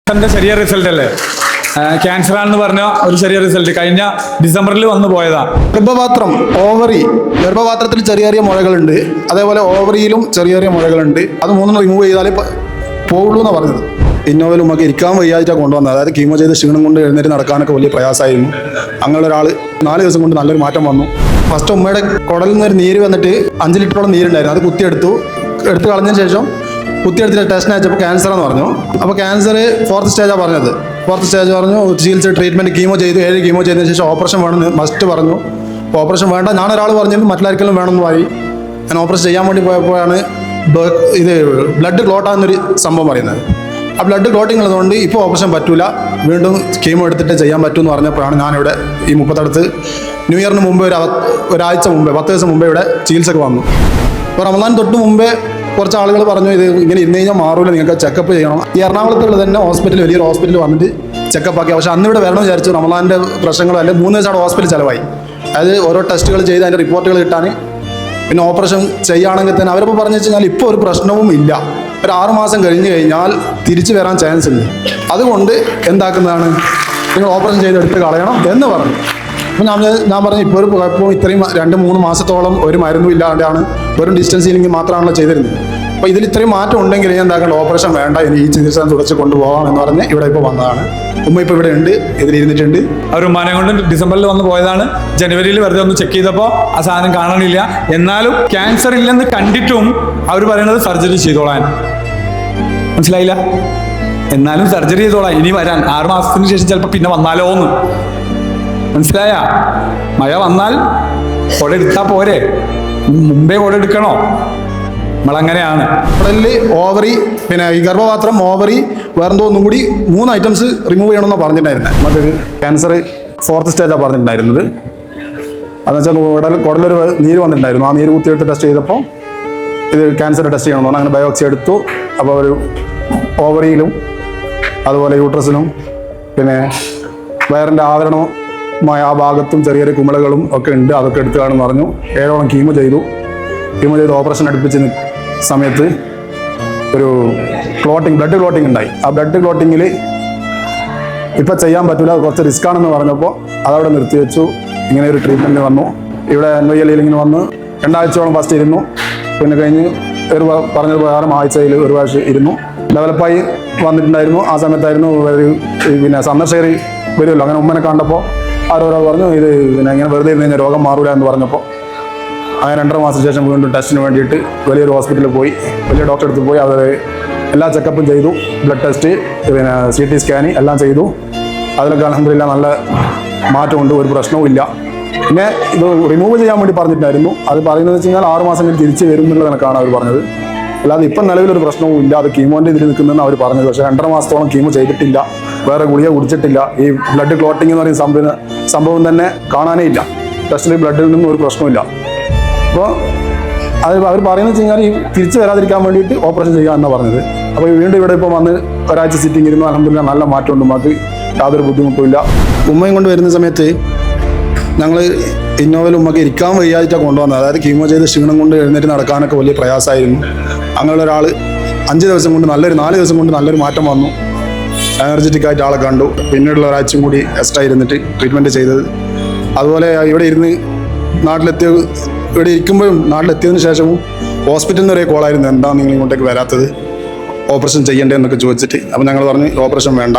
ചെറിയ റിസൾട്ട് അല്ലേ? ക്യാൻസർ ആണെന്ന് പറഞ്ഞ ഒരു ചെറിയ റിസൾട്ട് കഴിഞ്ഞ ഡിസംബറിൽ വന്നു പോയതാ. ഗർഭപാത്രം, ഓവറി, ഗർഭപാത്രത്തിൽ ചെറിയ ചെറിയ മുഴകളുണ്ട്, അതേപോലെ ഓവറിയിലും ചെറിയ ചെറിയ മുഴകളുണ്ട്. അത് മൂന്നും റിമൂവ് ചെയ്താലേ പോകുള്ളൂ എന്നാണ് പറഞ്ഞത്. ഇന്നോവയിൽ ഉമ്മക്ക് ഇരിക്കാൻ വയ്യായിട്ടാണ് കൊണ്ടുവന്നത്. അതായത് കീമോ ചെയ്ത് ക്ഷീണം കൊണ്ട് എഴുന്നേറ്റ് നടക്കാനൊക്കെ വലിയ പ്രയാസമായിരുന്നു. അങ്ങനെ ഒരാൾ 4 ദിവസം കൊണ്ട് നല്ലൊരു മാറ്റം വന്നു. ഫസ്റ്റ് ഉമ്മയുടെ കുടലിൽ നിന്നൊരു നീര് വന്നിട്ട് 5 ലിറ്ററോളം നീരുണ്ടായിരുന്നു. അത് എടുത്ത് കളഞ്ഞതിന് ശേഷം കുത്തിയെടുത്തിട്ട് ടെസ്റ്റിന് അയച്ചപ്പോൾ ക്യാൻസർ എന്ന് പറഞ്ഞു. അപ്പോൾ ക്യാൻസർ 4th സ്റ്റേജാണ് പറഞ്ഞത്. 4th സ്റ്റേജ് പറഞ്ഞു. ചികിത്സ ട്രീറ്റ്മെൻറ്റ് കീമോ ചെയ്തു. 7 കീമോ ചെയ്തതിന് ശേഷം ഓപ്പറേഷൻ വേണമെന്ന് മസ്റ്റ് പറഞ്ഞു. ഓപ്പറേഷൻ വേണ്ട, ഞാനൊരാൾ പറഞ്ഞിരുന്നു മറ്റുള്ളവർക്കെല്ലാം വേണമെന്ന് പറയും. ഞാൻ ഓപ്പറേഷൻ ചെയ്യാൻ വേണ്ടി പോയപ്പോഴാണ് ഇത് ബ്ലഡ് ക്ലോട്ടാകുന്നൊരു സംഭവം പറയുന്നത്. ആ ബ്ലഡ് ക്ലോട്ടിങ് ഉള്ളതുകൊണ്ട് ഇപ്പോൾ ഓപ്പറേഷൻ പറ്റൂല, വീണ്ടും കീമോ എടുത്തിട്ട് ചെയ്യാൻ പറ്റുമെന്ന് പറഞ്ഞപ്പോഴാണ് ഞാനിവിടെ ഈ 30 ന്യൂ ഇയറിന് മുമ്പ് ഒരാഴ്ച മുമ്പേ 10 ദിവസം മുമ്പേ ഇവിടെ ചികിത്സക്ക് വന്നു. അപ്പോൾ റമദാൻ തൊട്ട് മുമ്പേ കുറച്ച് ആളുകൾ പറഞ്ഞു ഇത് ഇങ്ങനെ ഇരുന്ന് കഴിഞ്ഞാൽ മാറൂല, നിങ്ങൾക്ക് ചെക്കപ്പ് ചെയ്യണം. ഈ എറണാകുളത്തുള്ള തന്നെ ഹോസ്പിറ്റൽ, വലിയൊരു ഹോസ്പിറ്റൽ വന്നിട്ട് ചെക്കപ്പ് ആക്കി. പക്ഷേ അന്ന് ഇവിടെ വരണമെന്ന് വിചാരിച്ചു. റമദാൻ്റെ പ്രശ്നങ്ങളും അല്ലെങ്കിൽ 3 ദിവസം അവിടെ ഹോസ്പിറ്റൽ ചിലവായി. അതായത് ഓരോ ടെസ്റ്റുകൾ ചെയ്ത് അതിൻ്റെ റിപ്പോർട്ടുകൾ കിട്ടാൻ, പിന്നെ ഓപ്പറേഷൻ ചെയ്യുകയാണെങ്കിൽ തന്നെ അവരിപ്പോൾ പറഞ്ഞു വെച്ച് കഴിഞ്ഞാൽ ഇപ്പോൾ ഒരു പ്രശ്നവും ഇല്ല, ഒരു 6 മാസം കഴിഞ്ഞ് കഴിഞ്ഞാൽ തിരിച്ചു വരാൻ ചാൻസ് ഉണ്ട്. അതുകൊണ്ട് എന്താക്കുന്നതാണ്, നിങ്ങൾ ഓപ്പറേഷൻ ചെയ്തെടുത്ത് കളയണം എന്ന് പറഞ്ഞു. അപ്പോൾ ഞാൻ പറഞ്ഞു ഇപ്പോൾ ഒരു കുഴപ്പവും ഇത്രയും 2-3 മാസത്തോളം ഒരു മരുന്നും ഇല്ലാണ്ടാണ് വെറും ഡിസ്റ്റൻസ് ഹീലിംഗ് മാത്രമാണല്ലോ ചെയ്തിരുന്നത്. അപ്പോൾ ഇതിൽ ഇത്രയും മാറ്റം ഉണ്ടെങ്കിൽ ഞാൻ എന്താക്കേണ്ട, ഓപ്പറേഷൻ വേണ്ട, ഇനി ഈ ചികിത്സ തുടച്ച് കൊണ്ടുപോകാം എന്ന് പറഞ്ഞ് ഇവിടെ ഇപ്പോൾ വന്നതാണ്. ഉമ്മ ഇപ്പോൾ ഇവിടെ ഉണ്ട്, ഇതിലിരുന്നിട്ടുണ്ട്. അവർ ഉമ്മാനെ കൊണ്ട് ഡിസംബറിൽ വന്ന് പോയതാണ്. ജനുവരിയിൽ വെറുതെ ഒന്ന് ചെക്ക് ചെയ്തപ്പോൾ ആ സാധനം കാണണില്ല. എന്നാലും ക്യാൻസർ ഇല്ലെന്ന് കണ്ടിട്ടും അവർ പറയുന്നത് സർജറി ചെയ്തോളാൻ. മനസ്സിലായില്ല? എന്നാലും സർജറി ചെയ്തോളാം, ഇനി വരാൻ 6 മാസത്തിന് ശേഷം ചിലപ്പോൾ പിന്നെ വന്നാലോ എന്ന്. മനസ്സിലായ? മഴ വന്നാൽ കുട എടുത്താൽ പോരെ, മുമ്പേ കുട എടുക്കണോ? നമ്മളങ്ങനെയാണ്. കുടലിൽ ഓവറി, പിന്നെ ഈ ഗർഭപാത്രം, ഓവറി, വേറെന്തോ ഒന്നും കൂടി 3 ഐറ്റംസ് റിമൂവ് ചെയ്യണമെന്നാണ് പറഞ്ഞിട്ടുണ്ടായിരുന്നത്. മറ്റൊരു ക്യാൻസർ 4th സ്റ്റേജാണ് പറഞ്ഞിട്ടുണ്ടായിരുന്നത്. അതെന്ന് വെച്ചാൽ കുടലൊരു നീര് വന്നിട്ടുണ്ടായിരുന്നു. ആ നീര് കുത്തിയെടുത്ത് ടെസ്റ്റ് ചെയ്തപ്പോൾ ഇത് ക്യാൻസർ ടെസ്റ്റ് ചെയ്യണമെന്ന് പറഞ്ഞു. അങ്ങനെ ബയോപ്സി എടുത്തു. അപ്പോൾ ഒരു ഓവറിയിലും അതുപോലെ യൂട്രസിലും പിന്നെ വയറിൻ്റെ ആവരണമായ ആ ഭാഗത്തും ചെറിയ ചെറിയ കുമിളകളും ഒക്കെ ഉണ്ട്. അതൊക്കെ എടുത്തുകാണെന്ന് പറഞ്ഞു. 7ഓളം കീമോ ചെയ്തു ഓപ്പറേഷൻ അടുപ്പിച്ച സമയത്ത് ഒരു ബ്ലഡ് ക്ലോട്ടിങ് ഉണ്ടായി. ആ ബ്ലഡ് ക്ലോട്ടിങ്ങിൽ ഇപ്പം ചെയ്യാൻ പറ്റില്ല, അത് കുറച്ച് റിസ്ക് ആണെന്ന് പറഞ്ഞപ്പോൾ അതവിടെ നിർത്തിവെച്ചു. ഇങ്ങനെ ഒരു ട്രീറ്റ്മെൻറ്റ് വന്നു. ഇവിടെ NYL ഇങ്ങനെ വന്ന് 2 ആഴ്ചയോളം ഫസ്റ്റ് ഇരുന്നു. പിന്നെ കഴിഞ്ഞ് പറഞ്ഞത് പ്രകാരം ആഴ്ചയിൽ ഒരു പ്രാവശ്യം ഇരുന്നു. ഡെവലപ്പായി വന്നിട്ടുണ്ടായിരുന്നു. ആ സമയത്തായിരുന്നു പിന്നെ സന്ദർശകർ വരുമല്ലോ. അങ്ങനെ ഉമ്മനെ കണ്ടപ്പോൾ ആരോരോ പറഞ്ഞു ഇത് പിന്നെ ഇങ്ങനെ വെറുതെ ഇരുന്ന് കഴിഞ്ഞാൽ രോഗം മാറൂല എന്ന് പറഞ്ഞപ്പോൾ അങ്ങനെ 2.5 മാസത്തിന് ശേഷം വീണ്ടും ടെസ്റ്റിന് വേണ്ടിയിട്ട് വലിയൊരു ഹോസ്പിറ്റലിൽ പോയി, വലിയ ഡോക്ടറെ അടുത്ത് പോയി. അവർ എല്ലാ ചെക്കപ്പും ചെയ്തു, ബ്ലഡ് ടെസ്റ്റ്, പിന്നെ CT സ്കാന് എല്ലാം ചെയ്തു. അതിലൊക്കെ അൽഹംദുലില്ലാഹ് നല്ല മാറ്റമുണ്ട്, ഒരു പ്രശ്നവും ഇല്ല. പിന്നെ ഇത് റിമൂവ് ചെയ്യാൻ വേണ്ടി പറഞ്ഞിട്ടുണ്ടായിരുന്നു. അത് പറയുന്നത് വെച്ച് കഴിഞ്ഞാൽ 6 മാസം കഴിഞ്ഞ് തിരിച്ച് വരും എന്നുള്ള കണക്കാണ് അവർ പറഞ്ഞത്. അല്ലാതെ ഇപ്പം നിലവിലൊരു പ്രശ്നവും ഇല്ല, അത് കീമോൻ്റെ ഇതിൽ നിൽക്കുന്നതെന്ന് അവർ പറഞ്ഞത്. പക്ഷേ 2.5 മാസത്തോളം കീമോ ചെയ്തിട്ടില്ല, വേറെ ഗുളിക കുടിച്ചിട്ടില്ല. ഈ ബ്ലഡ് ക്ലോട്ടിങ് എന്ന് പറയുന്ന സംഭവം തന്നെ കാണാനേ ഇല്ല. ടെസ്റ്റിൽ ബ്ലഡിൽ നിന്നും ഒരു പ്രശ്നമില്ല. അപ്പോൾ അത് അവർ പറയുന്നത് വെച്ച് കഴിഞ്ഞാൽ ഈ തിരിച്ച് വരാതിരിക്കാൻ വേണ്ടിയിട്ട് ഓപ്പറേഷൻ ചെയ്യാമെന്നാണ് പറഞ്ഞത്. അപ്പോൾ വീണ്ടും ഇവിടെ ഇപ്പോൾ വന്ന് ഒരാഴ്ച സിറ്റിംഗ് ഇരുന്നു. അൽഹംദുലില്ലാഹ് നല്ല മാറ്റമുണ്ട്, നമുക്ക് യാതൊരു ബുദ്ധിമുട്ടുമില്ല. ഉമ്മയും കൊണ്ട് വരുന്ന സമയത്ത് ഞങ്ങൾ ഇന്നോവയിൽ ഉമ്മക്ക് ഇരിക്കാൻ വയ്യായിട്ടാണ് കൊണ്ടുവന്നത്. അതായത് കീമോ ചെയ്ത് ക്ഷീണം കൊണ്ട് എഴുന്നേറ്റ് നടക്കാനൊക്കെ വലിയ പ്രയാസമായിരുന്നു. അങ്ങനെയുള്ള ഒരാൾ 5 ദിവസം കൊണ്ട് 4 ദിവസം കൊണ്ട് നല്ലൊരു മാറ്റം വന്നു. എനർജറ്റിക് ആയിട്ട് ആളെ കണ്ടു. പിന്നീടുള്ള ഒരാഴ്ചയും കൂടി എക്സ്ട്രാ ഇരുന്നിട്ട് ട്രീറ്റ്മെൻറ്റ് ചെയ്തത്. അതുപോലെ ഇവിടെ ഇരുന്ന് ഇവിടെ ഇരിക്കുമ്പോഴും നാട്ടിലെത്തിയതിനു ശേഷവും ഹോസ്പിറ്റലിൽ നിന്ന് ഒരേ കോളായിരുന്നു, എന്താണ് നിങ്ങൾ ഇങ്ങോട്ടേക്ക് വരാത്തത്, ഓപ്പറേഷൻ ചെയ്യേണ്ടതെന്നൊക്കെ ചോദിച്ചിട്ട്. അപ്പോൾ ഞങ്ങൾ പറഞ്ഞു ഓപ്പറേഷൻ വേണ്ട,